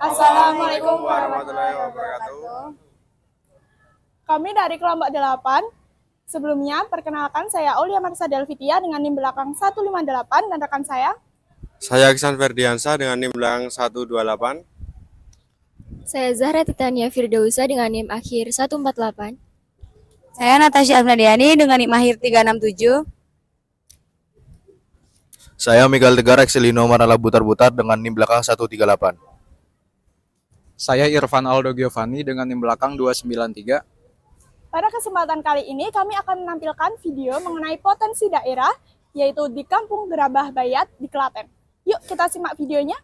Assalamualaikum warahmatullahi wabarakatuh. Kami dari kelompok 8. Sebelumnya, perkenalkan saya Aulia Marsa Delvitia dengan NIM belakang 158 dan rekan saya. Saya Iksan Ferdiansa dengan NIM belakang 128. Saya Zahra Titania Firdausa dengan NIM akhir 148. Saya Natasha Abnadiani dengan NIM akhir 367. Saya Miguel Tegar Excelino Manala Butar-Butar dengan NIM belakang 138. Saya Irfan Aldo Giovanni dengan NIM belakang 293. Pada kesempatan kali ini kami akan menampilkan video mengenai potensi daerah, yaitu di Kampung Gerabah Bayat di Klaten. Yuk kita simak videonya.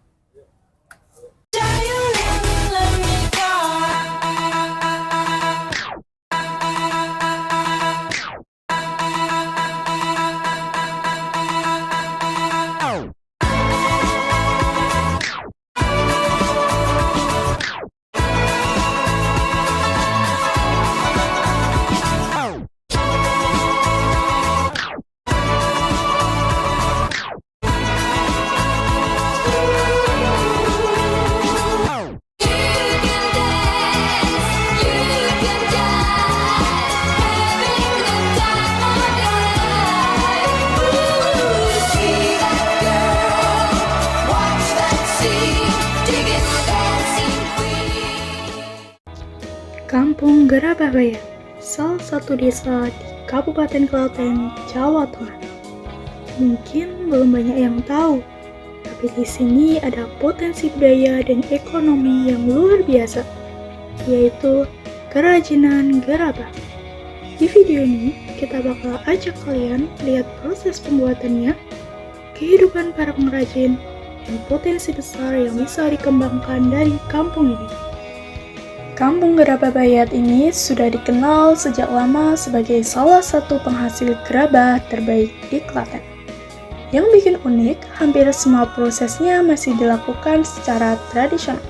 Kampung Gerabah Bayat, salah satu desa di Kabupaten Klaten, Jawa Tengah. Mungkin belum banyak yang tahu, tapi di sini ada potensi budaya dan ekonomi yang luar biasa, yaitu kerajinan gerabah. Di video ini, kita bakal ajak kalian lihat proses pembuatannya, kehidupan para pengrajin, dan potensi besar yang bisa dikembangkan dari kampung ini. Kampung Gerabah Bayat ini sudah dikenal sejak lama sebagai salah satu penghasil gerabah terbaik di Klaten. Yang bikin unik, hampir semua prosesnya masih dilakukan secara tradisional.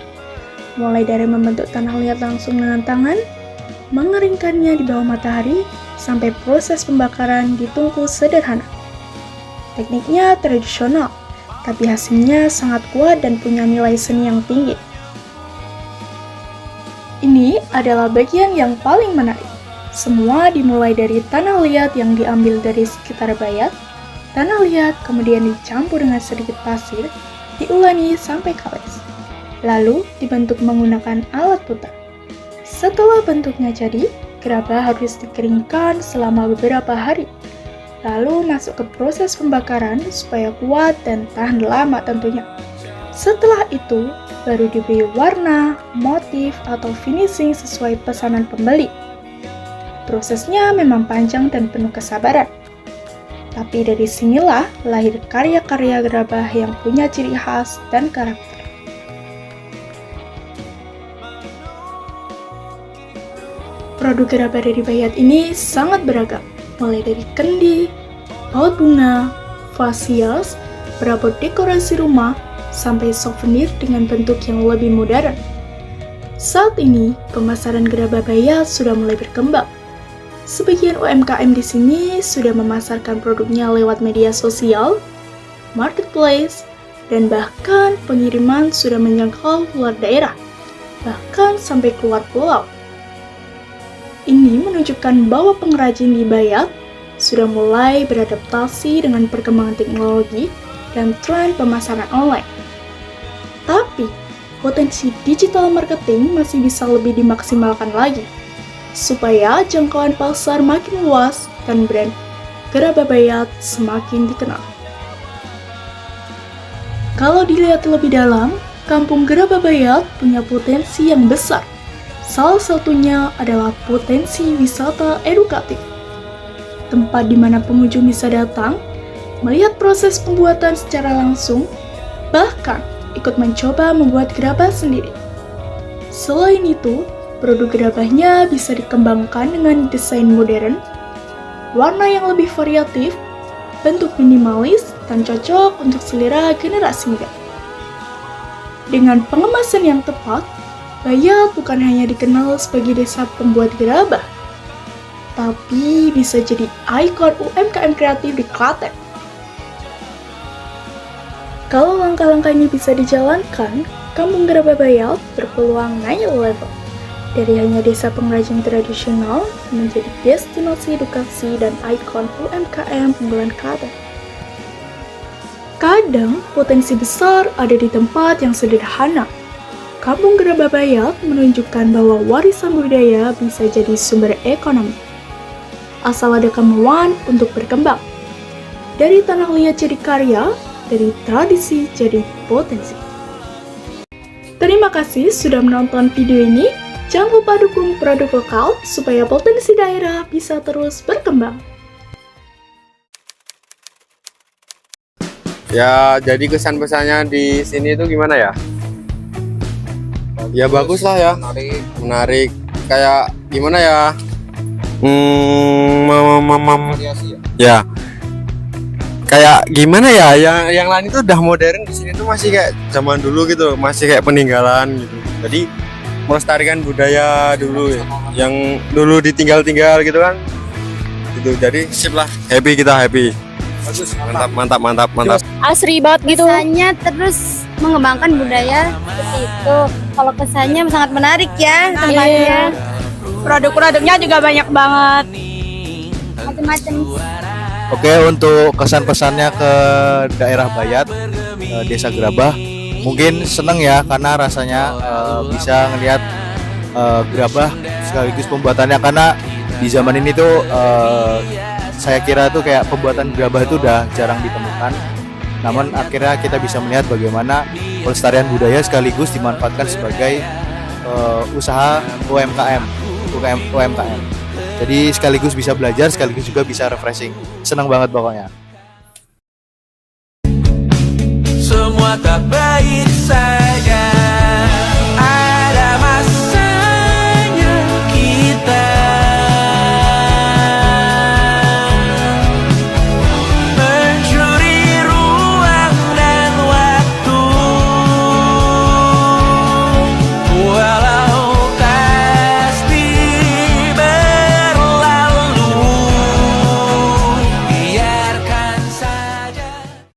Mulai dari membentuk tanah liat langsung dengan tangan, mengeringkannya di bawah matahari, sampai proses pembakaran di tungku sederhana. Tekniknya tradisional, tapi hasilnya sangat kuat dan punya nilai seni yang tinggi. Ini adalah bagian yang paling menarik. Semua dimulai dari tanah liat yang diambil dari sekitar Bayat. Tanah liat kemudian dicampur dengan sedikit pasir, diulangi sampai kalis. Lalu dibentuk menggunakan alat putar. Setelah bentuknya jadi, gerabah harus dikeringkan selama beberapa hari. Lalu masuk ke proses pembakaran supaya kuat dan tahan lama tentunya. Setelah itu, baru diberi warna, motif, atau finishing sesuai pesanan pembeli. Prosesnya memang panjang dan penuh kesabaran. Tapi dari sinilah lahir karya-karya gerabah yang punya ciri khas dan karakter. Produk gerabah dari Bayat ini sangat beragam, mulai dari kendi, paut bunga, vas hias, perabot dekorasi rumah, sampai souvenir dengan bentuk yang lebih modern. Saat ini, pemasaran gerabah Bayat sudah mulai berkembang. Sebagian UMKM di sini sudah memasarkan produknya lewat media sosial, marketplace, dan bahkan pengiriman sudah menjangkau luar daerah, bahkan sampai keluar pulau. Ini menunjukkan bahwa pengrajin di Bayat sudah mulai beradaptasi dengan perkembangan teknologi dan tren pemasaran online. Tapi, potensi digital marketing masih bisa lebih dimaksimalkan lagi, supaya jangkauan pasar makin luas dan brand Gerabah Bayat semakin dikenal. Kalau dilihat lebih dalam, Kampung Gerabah Bayat punya potensi yang besar. Salah satunya adalah potensi wisata edukatif. Tempat di mana pengunjung bisa datang, melihat proses pembuatan secara langsung, bahkan ikut mencoba membuat gerabah sendiri. Selain itu, produk gerabahnya bisa dikembangkan dengan desain modern, warna yang lebih variatif, bentuk minimalis, dan cocok untuk selera generasi muda. Dengan pengemasan yang tepat, Bayat bukan hanya dikenal sebagai desa pembuat gerabah, tapi bisa jadi ikon UMKM kreatif di Klaten. Kalau langkah-langkah ini bisa dijalankan, Kampung Gerabah Bayat berpeluang naik level. Dari hanya desa pengrajin tradisional menjadi destinasi edukasi dan ikon UMKM unggulan Klaten. Kadang potensi besar ada di tempat yang sederhana. Kampung Gerabah Bayat menunjukkan bahwa warisan budaya bisa jadi sumber ekonomi. Asal ada kemauan untuk berkembang. Dari tanah liat jadi karya, dari tradisi jadi potensi. Terima kasih sudah menonton video ini. Jangan lupa dukung produk lokal supaya potensi daerah bisa terus berkembang. Ya, jadi kesan pesannya di sini itu gimana ya? Ya bagus lah ya, menarik. Kayak gimana ya? Ya, kayak gimana ya? Yang lain itu udah modern, di sini tuh masih kayak zaman dulu gitu, masih kayak peninggalan gitu. Jadi melestarikan budaya dulu ya, yang dulu ditinggal-tinggal gitu kan. Gitu. Jadi sip lah, happy kita happy. Bagus, mantap. Asri banget gitu. Kesannya terus mengembangkan budaya seperti itu. Kalau kesannya sangat menarik ya tempatnya. Produk-produknya juga banyak banget. Macam-macam. Oke, untuk kesan-pesannya ke daerah Bayat, Desa Gerabah, mungkin seneng ya karena rasanya bisa ngelihat gerabah sekaligus pembuatannya, karena di zaman ini tuh saya kira tuh kayak pembuatan gerabah itu udah jarang ditemukan. Namun akhirnya kita bisa melihat bagaimana pelestarian budaya sekaligus dimanfaatkan sebagai usaha UMKM. Jadi sekaligus bisa belajar, sekaligus juga bisa refreshing. Senang banget pokoknya. Semua tak baik saja.